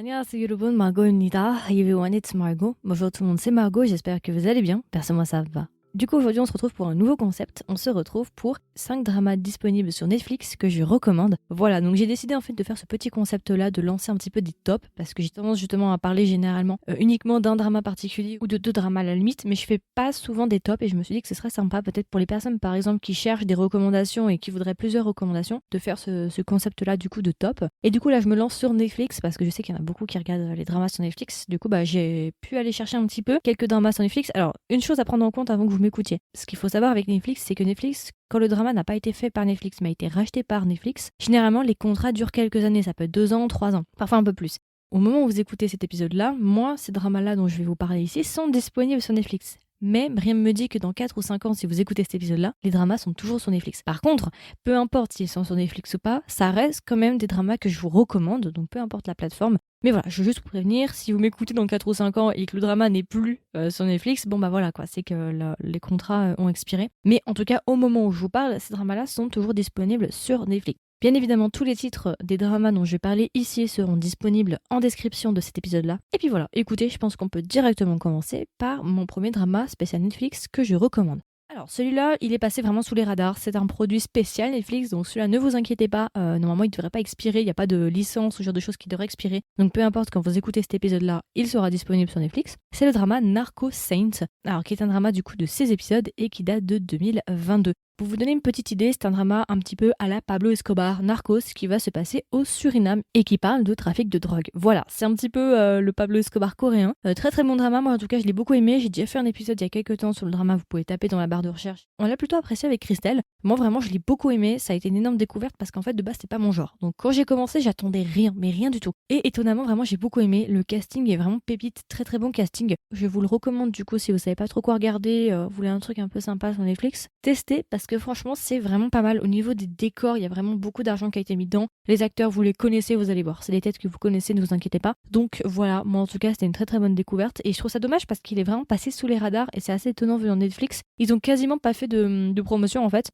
안녕하세요 여러분, Margot입니다. Everyone, it's Margot. Bonjour tout le monde, c'est Margot, j'espère que vous allez bien. Perso, moi ça va. Du coup, aujourd'hui, on se retrouve pour un nouveau concept. On se retrouve pour 5 dramas disponibles sur Netflix que je recommande. Voilà, donc j'ai décidé en fait de faire ce petit concept-là, de lancer un petit peu des tops, parce que j'ai tendance justement à parler généralement uniquement d'un drama particulier ou de 2 dramas à la limite, mais je fais pas souvent des tops et je me suis dit que ce serait sympa peut-être pour les personnes par exemple qui cherchent des recommandations et qui voudraient plusieurs recommandations, de faire ce concept-là du coup de top. Et du coup là, je me lance sur Netflix parce que je sais qu'il y en a beaucoup qui regardent les dramas sur Netflix. Du coup, j'ai pu aller chercher un petit peu quelques dramas sur Netflix. Alors, une chose à prendre en compte avant que vous m'écoutiez. Ce qu'il faut savoir avec Netflix, c'est que Netflix, quand le drama n'a pas été fait par Netflix, mais a été racheté par Netflix, généralement les contrats durent quelques années, ça peut être 2 ans, 3 ans, parfois un peu plus. Au moment où vous écoutez cet épisode-là, moi, ces dramas-là dont je vais vous parler ici sont disponibles sur Netflix. Mais rien ne me dit que dans 4 ou 5 ans, si vous écoutez cet épisode-là, les dramas sont toujours sur Netflix. Par contre, peu importe s'ils sont sur Netflix ou pas, ça reste quand même des dramas que je vous recommande, donc peu importe la plateforme. Mais voilà, je veux juste vous prévenir, si vous m'écoutez dans 4 ou 5 ans et que le drama n'est plus sur Netflix, bon bah voilà quoi, c'est que les contrats ont expiré. Mais en tout cas, au moment où je vous parle, ces dramas-là sont toujours disponibles sur Netflix. Bien évidemment, tous les titres des dramas dont je vais parler ici seront disponibles en description de cet épisode-là. Et puis voilà, écoutez, je pense qu'on peut directement commencer par mon premier drama spécial Netflix que je recommande. Alors celui-là, il est passé vraiment sous les radars, c'est un produit spécial Netflix, donc celui-là ne vous inquiétez pas, normalement il ne devrait pas expirer, il n'y a pas de licence ou ce genre de choses qui devraient expirer, donc peu importe quand vous écoutez cet épisode-là, il sera disponible sur Netflix. C'est le drama Narco Saints, alors qui est un drama du coup de 6 épisodes et qui date de 2022. Pour vous donner une petite idée, c'est un drama un petit peu à la Pablo Escobar, Narcos, qui va se passer au Suriname et qui parle de trafic de drogue. Voilà, c'est un petit peu le Pablo Escobar coréen. Très très bon drama, moi en tout cas je l'ai beaucoup aimé. J'ai déjà fait un épisode il y a quelques temps sur le drama, vous pouvez taper dans la barre de recherche. On l'a plutôt apprécié avec Christelle. Moi vraiment je l'ai beaucoup aimé, ça a été une énorme découverte parce qu'en fait de base c'était pas mon genre. Donc quand j'ai commencé j'attendais rien, mais rien du tout. Et étonnamment vraiment j'ai beaucoup aimé, le casting est vraiment pépite, très très bon casting. Je vous le recommande du coup si vous savez pas trop quoi regarder, vous voulez un truc un peu sympa sur Netflix, testez parce que franchement c'est vraiment pas mal. Au niveau des décors, il y a vraiment beaucoup d'argent qui a été mis dedans. Les acteurs, vous les connaissez, vous allez voir. C'est des têtes que vous connaissez, ne vous inquiétez pas. Donc voilà, moi en tout cas, c'était une très très bonne découverte. Et je trouve ça dommage parce qu'il est vraiment passé sous les radars et c'est assez étonnant vu dans Netflix. Ils ont quasiment pas fait de promotion en fait.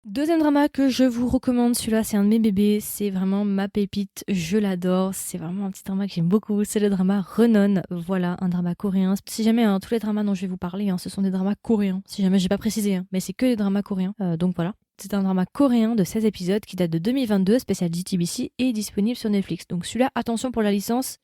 Deuxième drama que je vous recommande, celui-là c'est un de mes bébés, c'est vraiment ma pépite, je l'adore, c'est vraiment un petit drama que j'aime beaucoup, c'est le drama Renon, voilà, un drama coréen. Si jamais tous les dramas dont je vais vous parler, ce sont des dramas coréens, si jamais j'ai pas précisé, mais c'est que des dramas coréens, donc voilà. C'est un drama coréen de 16 épisodes qui date de 2022, spécial JTBC, et est disponible sur Netflix. Donc celui-là, attention pour la licence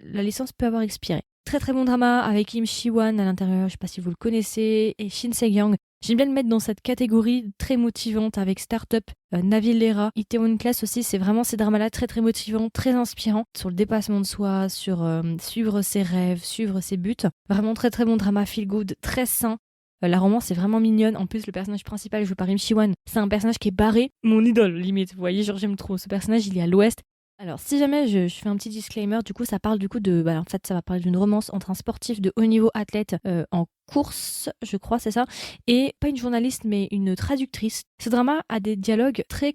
peut avoir expiré. Très très bon drama avec Kim Shi-wan à l'intérieur, je sais pas si vous le connaissez, et Shin Se-young. J'aime bien le mettre dans cette catégorie très motivante avec Startup, Navi Lera, Itaewon Class aussi. C'est vraiment ces dramas-là très très motivants, très inspirants sur le dépassement de soi, sur suivre ses rêves, suivre ses buts. Vraiment très très bon drama feel good, très sain. La romance est vraiment mignonne. En plus, le personnage principal joué par Im Shi-wan, c'est un personnage qui est barré. Mon idole, limite. Vous voyez, genre j'aime trop. Ce personnage, il est à l'ouest. Alors, si jamais je fais un petit disclaimer, du coup, ça parle du coup de. En fait, ça va parler d'une romance entre un sportif de haut niveau athlète en course, je crois, c'est ça, et pas une journaliste, mais une traductrice. Ce drama a des dialogues très,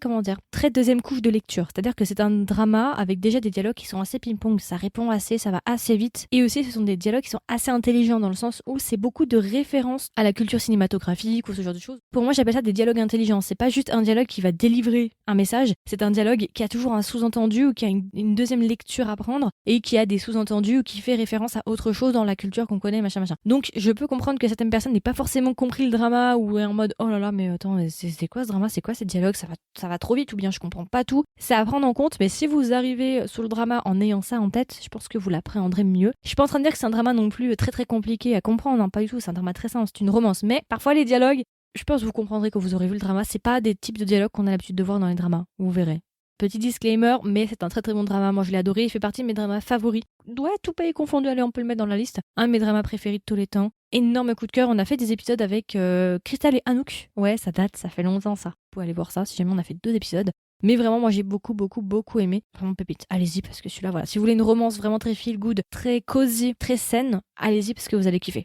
très deuxième couche de lecture. C'est-à-dire que c'est un drama avec déjà des dialogues qui sont assez ping-pong. Ça répond assez, ça va assez vite. Et aussi, ce sont des dialogues qui sont assez intelligents dans le sens où c'est beaucoup de références à la culture cinématographique ou ce genre de choses. Pour moi, j'appelle ça des dialogues intelligents. C'est pas juste un dialogue qui va délivrer un message, c'est un dialogue qui a toujours un sous-entendu ou qui a une deuxième lecture à prendre et qui a des sous-entendus ou qui fait référence à autre chose dans la culture qu'on connaît, machin. Donc, je peux comprendre que certaines personnes n'aient pas forcément compris le drama ou est en mode oh là là, mais attends, c'est quoi ce drama, c'est quoi ces dialogues, ça va trop vite ou bien je comprends pas tout. C'est à prendre en compte, mais si vous arrivez sur le drama en ayant ça en tête, je pense que vous l'appréhenderez mieux. Je suis pas en train de dire que c'est un drama non plus très très compliqué à comprendre, pas du tout, c'est un drama très simple, c'est une romance, mais parfois les dialogues, je pense que vous comprendrez quand vous aurez vu le drama, c'est pas des types de dialogues qu'on a l'habitude de voir dans les dramas, vous verrez. Petit disclaimer, mais c'est un très très bon drama. Moi je l'ai adoré, il fait partie de mes dramas favoris. Ouais, tout pays confondu, allez, on peut le mettre dans la liste. Un de mes dramas préférés de tous les temps. Énorme coup de cœur, on a fait des épisodes avec Crystal et Anouk. Ouais, ça date, ça fait longtemps ça. Vous pouvez aller voir ça si jamais on a fait 2 épisodes. Mais vraiment, moi j'ai beaucoup aimé. Vraiment pépite. Allez-y parce que celui-là, voilà. Si vous voulez une romance vraiment très feel good, très cosy, très saine, allez-y parce que vous allez kiffer.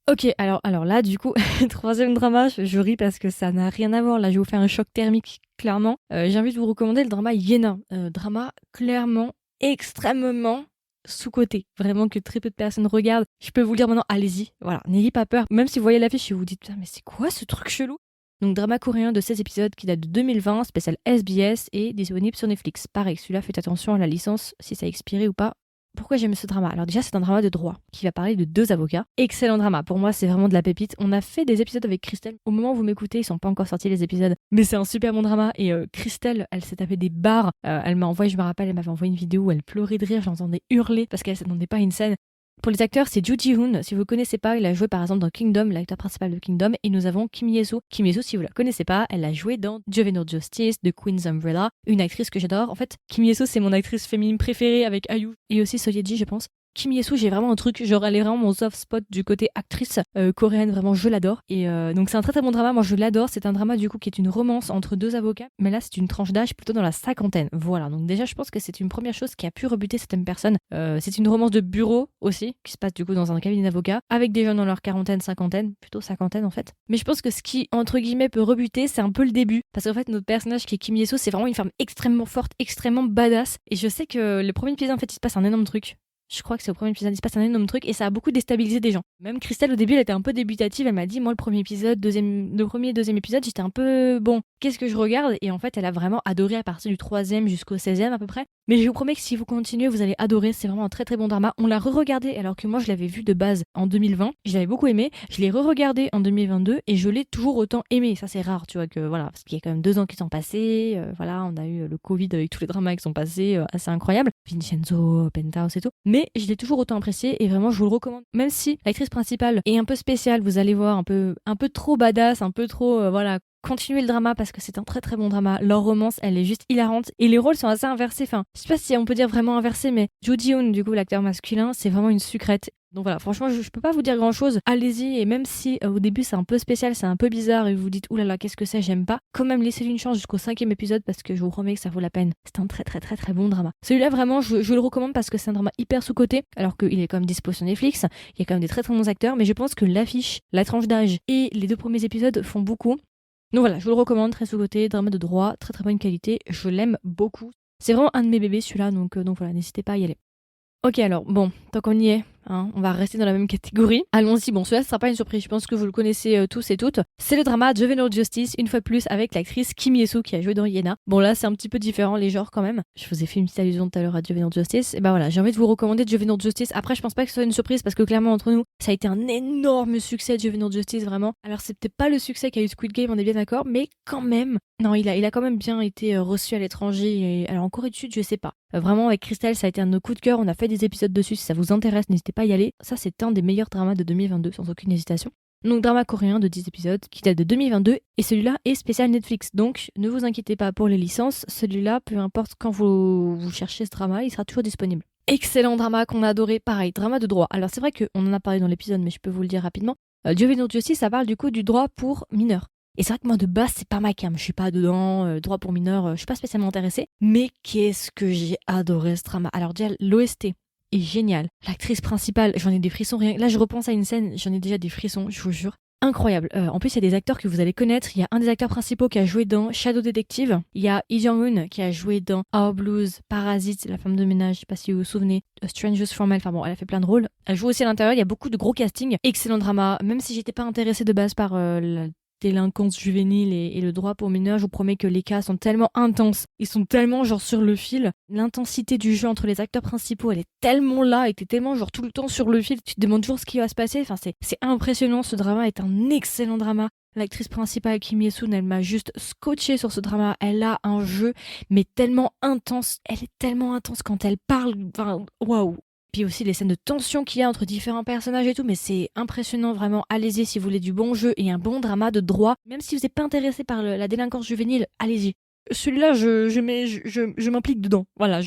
Ok, alors là, du coup, troisième drama, je ris parce que ça n'a rien à voir. Là, je vais vous faire un choc thermique, clairement. J'ai envie de vous recommander le drama Yena. Drama clairement, extrêmement sous-coté. Vraiment que très peu de personnes regardent. Je peux vous le dire maintenant, allez-y. Voilà, n'ayez pas peur. Même si vous voyez l'affiche et vous dites, putain, mais c'est quoi ce truc chelou? Donc, drama coréen de 16 épisodes qui date de 2020, spécial SBS et disponible sur Netflix. Pareil, celui-là, faites attention à la licence, si ça a expiré ou pas. Pourquoi j'aime ce drama? Alors déjà, c'est un drama de droit qui va parler de 2 avocats. Excellent drama. Pour moi, c'est vraiment de la pépite. On a fait des épisodes avec Christelle. Au moment où vous m'écoutez, ils sont pas encore sortis les épisodes, mais c'est un super bon drama. Et Christelle, elle s'est tapé des barres. Elle m'a envoyé, je me rappelle, elle m'avait envoyé une vidéo où elle pleurait de rire. J'entendais hurler parce qu'elle s'attendait pas à une scène. Pour les acteurs, c'est Joo Ji-hoon. Si vous ne connaissez pas, il a joué par exemple dans Kingdom, l'acteur principal de Kingdom. Et nous avons Kim Ye-soo. Kim Ye-soo, si vous la connaissez pas, elle a joué dans Juvenile Justice, The Queen's Umbrella, une actrice que j'adore. En fait, Kim Ye-soo, c'est mon actrice féminine préférée avec Ayu et aussi So Ye-ji, je pense. Kim Ye-soo, j'ai vraiment un truc, genre elle est vraiment mon soft spot du côté actrice coréenne, vraiment je l'adore. Et donc c'est un très très bon drama, moi je l'adore. C'est un drama du coup qui est une romance entre 2 avocats, mais là c'est une tranche d'âge plutôt dans la 50aine. Voilà, donc déjà je pense que c'est une première chose qui a pu rebuter certaines personnes. C'est une romance de bureau aussi, qui se passe du coup dans un cabinet d'avocats, avec des jeunes dans leur quarantaine, cinquantaine, plutôt cinquantaine en fait. Mais je pense que ce qui, entre guillemets, peut rebuter, c'est un peu le début. Parce qu'en fait notre personnage qui est Kim Ye-soo, c'est vraiment une femme extrêmement forte, extrêmement badass. Et je sais que le premier épisode en fait il se passe un énorme truc. Je crois que c'est au premier épisode, il se passe un énorme truc et ça a beaucoup déstabilisé des gens. Même Christelle, au début, elle était un peu débutative. Elle m'a dit, moi, le premier et deuxième épisode, j'étais un peu, bon, qu'est-ce que je regarde? Et en fait, elle a vraiment adoré à partir du 3e jusqu'au 16e à peu près. Mais je vous promets que si vous continuez, vous allez adorer. C'est vraiment un très très bon drama. On l'a re-regardé alors que moi, je l'avais vu de base en 2020. Je l'avais beaucoup aimé. Je l'ai re-regardé en 2022 et je l'ai toujours autant aimé. Ça, c'est rare, tu vois, que voilà, parce qu'il y a quand même 2 ans qui sont passés. Voilà, on a eu le Covid avec tous les dramas qui sont passés. Assez incroyable. Vincenzo, Penthouse et tout. Mais je l'ai toujours autant apprécié et vraiment, je vous le recommande. Même si l'actrice principale est un peu spéciale, vous allez voir, un peu trop badass, un peu trop, voilà. Continuez le drama parce que c'est un très très bon drama. Leur romance, elle est juste hilarante et les rôles sont assez inversés. Enfin, je sais pas si on peut dire vraiment inversé, mais Joo Ji-hoon, du coup, l'acteur masculin, c'est vraiment une sucrète. Donc voilà, franchement, je peux pas vous dire grand chose. Allez-y, et même si au début c'est un peu spécial, c'est un peu bizarre et vous vous dites oulala, qu'est-ce que c'est, j'aime pas, quand même laissez-lui une chance jusqu'au 5e épisode parce que je vous promets que ça vaut la peine. C'est un très très très très bon drama. Celui-là, vraiment, je le recommande parce que c'est un drama hyper sous-coté, alors qu'il est quand même dispo sur Netflix. Il y a quand même des très très bons acteurs, mais je pense que l'affiche, la tranche d'âge et les 2 premiers épisodes font beaucoup. Donc voilà, je vous le recommande, très sous-coté, drama de droit, très très bonne qualité, je l'aime beaucoup. C'est vraiment un de mes bébés celui-là, donc voilà, n'hésitez pas à y aller. Ok, alors bon, tant qu'on y est, hein, on va rester dans la même catégorie. Allons-y, bon, celui-là, ce sera pas une surprise, je pense que vous le connaissez tous et toutes. C'est le drama Juvenile Justice, une fois de plus, avec l'actrice Kim Ye-soo qui a joué dans Yena. Bon, là, c'est un petit peu différent, les genres quand même. Je vous ai fait une petite allusion tout à l'heure à Juvenile Justice. Et bah voilà, j'ai envie de vous recommander Juvenile Justice. Après, je pense pas que ce soit une surprise parce que clairement, entre nous, ça a été un énorme succès, Juvenile Justice, vraiment. Alors, c'est peut-être pas le succès qu'a eu Squid Game, on est bien d'accord, mais quand même. Non, il a quand même bien été reçu à l'étranger. Et alors, en Corée du Sud, je sais pas. Vraiment, avec Christelle, ça a été un de nos coups de cœur. On a fait des épisodes dessus. Si ça vous intéresse, n'hésitez pas à y aller. Ça, c'est un des meilleurs dramas de 2022, sans aucune hésitation. Donc, drama coréen de 10 épisodes qui date de 2022. Et celui-là est spécial Netflix. Donc, ne vous inquiétez pas pour les licences. Celui-là, peu importe quand vous cherchez ce drama, il sera toujours disponible. Excellent drama qu'on a adoré. Pareil, drama de droit. Alors, c'est vrai qu'on en a parlé dans l'épisode, mais je peux vous le dire rapidement. Juvenile Justice, ça parle du coup du droit pour mineurs. Et c'est vrai que moi de base c'est pas ma cam, je suis pas dedans, droit pour mineurs, je suis pas spécialement intéressée. Mais qu'est-ce que j'ai adoré ce drama. Alors déjà l'OST est génial. L'actrice principale, j'en ai des frissons rien. Là je repense à une scène, j'en ai déjà des frissons, je vous jure. Incroyable. En plus, il y a des acteurs que vous allez connaître. Il y a un des acteurs principaux qui a joué dans Shadow Detective. Il y a Lee Jong-un qui a joué dans Our Blues, Parasite, la femme de ménage, je sais pas si vous vous souvenez, Strangers from Hell. Enfin bon, elle a fait plein de rôles. Elle joue aussi à l'intérieur. Il y a beaucoup de gros castings. Excellent drama. Même si j'étais pas intéressée de base par la délinquance juvénile et le droit pour mineurs, je vous promets que les cas sont tellement intenses, ils sont tellement genre sur le fil, l'intensité du jeu entre les acteurs principaux, elle est tellement là et t'es tellement genre tout le temps sur le fil, tu te demandes toujours ce qui va se passer, enfin c'est impressionnant, ce drama est un excellent drama. L'actrice principale Kim Ye-soon, elle m'a juste scotché sur ce drama, elle a un jeu mais tellement intense, elle est tellement intense quand elle parle, enfin waouh. Puis aussi les scènes de tension qu'il y a entre différents personnages et tout, mais c'est impressionnant vraiment. Allez-y si vous voulez du bon jeu et un bon drama de droit. Même si vous n'êtes pas intéressé par la délinquance juvénile, allez-y. Celui-là, je m'implique dedans. Voilà,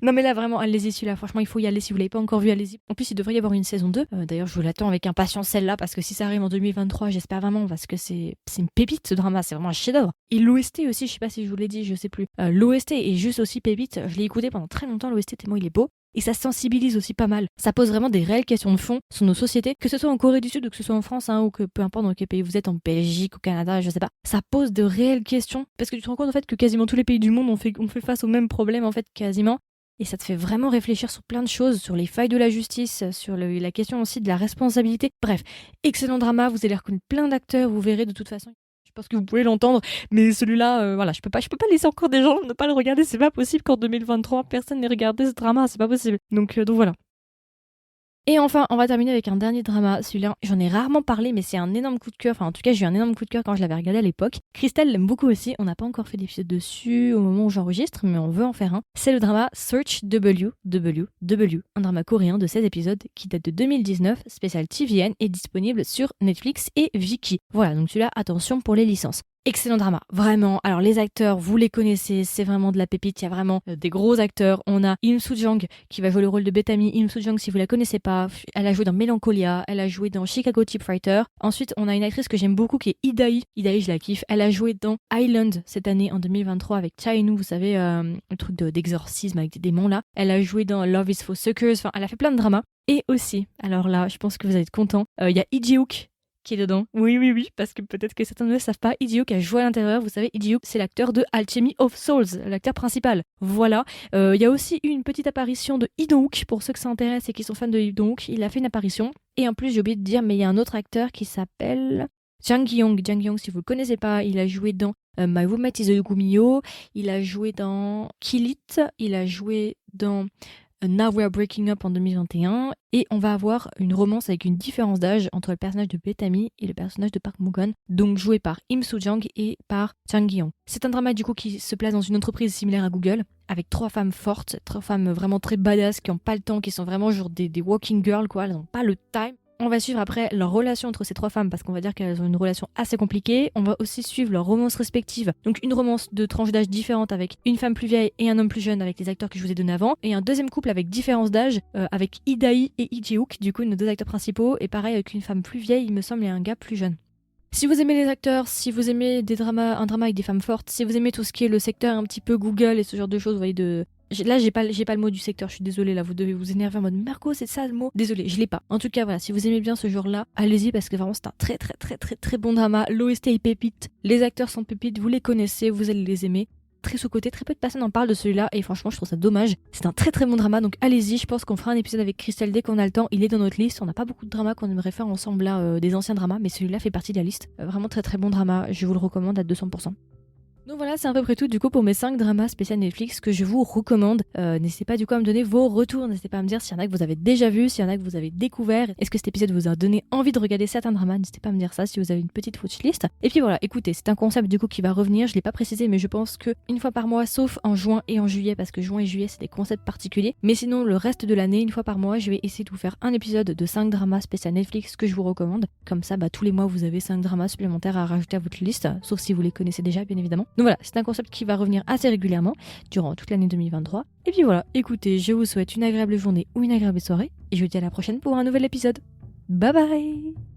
Non mais là vraiment, allez-y celui-là. Franchement, il faut y aller si vous l'avez pas encore vu, allez-y. En plus, il devrait y avoir une saison 2. D'ailleurs, je vous l'attends avec impatience celle-là parce que si ça arrive en 2023, j'espère vraiment parce que c'est une pépite ce drama, c'est vraiment un chef-d'œuvre. Et l'OST aussi, je sais pas si je vous l'ai dit, je sais plus. L'OST est juste aussi pépite. Je l'ai écouté pendant très longtemps l'OST tellement il est beau. Et ça sensibilise aussi pas mal. Ça pose vraiment des réelles questions de fond sur nos sociétés, que ce soit en Corée du Sud ou que ce soit en France, hein, ou que peu importe dans quel pays vous êtes, en Belgique, au Canada, je sais pas. Ça pose de réelles questions. Parce que tu te rends compte en fait que quasiment tous les pays du monde ont fait face au même problème en fait quasiment. Et ça te fait vraiment réfléchir sur plein de choses, sur les failles de la justice, sur la question aussi de la responsabilité. Bref, excellent drama, vous allez reconnaître plein d'acteurs, vous verrez de toute façon. pense que vous pouvez l'entendre, mais celui-là, voilà, je peux pas laisser encore des gens ne pas le regarder, c'est pas possible qu'en 2023 personne n'ait regardé ce drama, c'est pas possible. Donc voilà. Et enfin, on va terminer avec un dernier drama. Celui-là, j'en ai rarement parlé, mais c'est un énorme coup de cœur. Enfin, en tout cas, j'ai eu un énorme coup de cœur quand je l'avais regardé à l'époque. Christelle l'aime beaucoup aussi. On n'a pas encore fait d'épisode dessus au moment où j'enregistre, mais on veut en faire un. C'est le drama Search WWW, un drama coréen de 16 épisodes qui date de 2019, spécial TVN, et disponible sur Netflix et Viki. Voilà, donc celui-là, attention pour les licences. Excellent drama, vraiment. Alors les acteurs, vous les connaissez, c'est vraiment de la pépite. Il y a vraiment des gros acteurs. On a Im Soo-jang qui va jouer le rôle de Bethany. Im Soo-jang, si vous la connaissez pas, elle a joué dans Melancholia, elle a joué dans Chicago Typewriter. Ensuite, on a une actrice que j'aime beaucoup qui est Idaï. Idaï, je la kiffe. Elle a joué dans Island cette année en 2023 avec Cha In-woo, vous savez, le truc d'exorcisme avec des démons là. Elle a joué dans Love is for Suckers. Enfin, elle a fait plein de dramas. Et aussi, alors là, je pense que vous allez être contents, il y a Lee Ji-wook qui est dedans. Oui, parce que peut-être que certains ne le savent pas. Lee Ji-wook a joué à l'intérieur. Vous savez, Lee Ji-wook, c'est l'acteur de Alchemy of Souls, l'acteur principal. Voilà. Il y a aussi eu une petite apparition de Lee Dong-wook, pour ceux que ça intéresse et qui sont fans de Lee Dong-wook. Il a fait une apparition. Et en plus, j'ai oublié de dire, mais il y a un autre acteur qui s'appelle Jang Gi-young. Jang Gi-young, si vous le connaissez pas, il a joué dans My Roommate is a Yugumi-yo. Il a joué dans Kill It. Il a joué dans Now We Are Breaking Up en 2021, et on va avoir une romance avec une différence d'âge entre le personnage de Bethany et le personnage de Park Bo-gum, donc joué par Im Soo-jang et par Jang Gi-young. C'est un drama du coup qui se place dans une entreprise similaire à Google, avec 3 femmes fortes, 3 femmes vraiment très badass, qui n'ont pas le temps, qui sont vraiment genre des walking girls quoi, elles n'ont pas le time. On va suivre après leur relation entre ces 3 femmes parce qu'on va dire qu'elles ont une relation assez compliquée. On va aussi suivre leurs romances respectives. Donc une romance de tranches d'âge différentes avec une femme plus vieille et un homme plus jeune avec les acteurs que je vous ai donnés avant. Et un deuxième couple avec différence d'âge avec Idaï et Lee Ji-wook, du coup nos 2 acteurs principaux. Et pareil avec une femme plus vieille, il me semble, et un gars plus jeune. Si vous aimez les acteurs, si vous aimez un drama avec des femmes fortes, si vous aimez tout ce qui est le secteur un petit peu Google et ce genre de choses, vous voyez, là, j'ai pas le mot du secteur, je suis désolée, là, vous devez vous énerver en mode Marco, c'est ça le mot. Désolée, je l'ai pas. En tout cas, voilà, si vous aimez bien ce genre-là, allez-y parce que vraiment, c'est un très bon drama. L'OST est pépite, les acteurs sont pépites, vous les connaissez, vous allez les aimer. Très sous-côté, très peu de personnes en parlent de celui-là et franchement je trouve ça dommage. C'est un très bon drama, donc allez-y, je pense qu'on fera un épisode avec Christelle dès qu'on a le temps, il est dans notre liste. On n'a pas beaucoup de dramas qu'on aimerait faire ensemble là, des anciens dramas, mais celui-là fait partie de la liste. Vraiment très bon drama, je vous le recommande à 200%. Donc voilà, c'est à peu près tout du coup pour mes 5 dramas spécial Netflix que je vous recommande. N'hésitez pas du coup à me donner vos retours, n'hésitez pas à me dire s'il y en a que vous avez déjà vu, s'il y en a que vous avez découvert. Est-ce que cet épisode vous a donné envie de regarder certains dramas? N'hésitez pas à me dire ça si vous avez une petite watchlist. Et puis voilà, écoutez, c'est un concept du coup qui va revenir, je l'ai pas précisé mais je pense que une fois par mois, sauf en juin et en juillet, parce que juin et juillet c'est des concepts particuliers. Mais sinon le reste de l'année, une fois par mois, je vais essayer de vous faire un épisode de 5 dramas spécial Netflix que je vous recommande. Comme ça, tous les mois vous avez 5 dramas supplémentaires à rajouter à votre liste, sauf si vous les connaissez déjà bien évidemment. Donc voilà, c'est un concept qui va revenir assez régulièrement durant toute l'année 2023. Et puis voilà, écoutez, je vous souhaite une agréable journée ou une agréable soirée et je vous dis à la prochaine pour un nouvel épisode. Bye bye.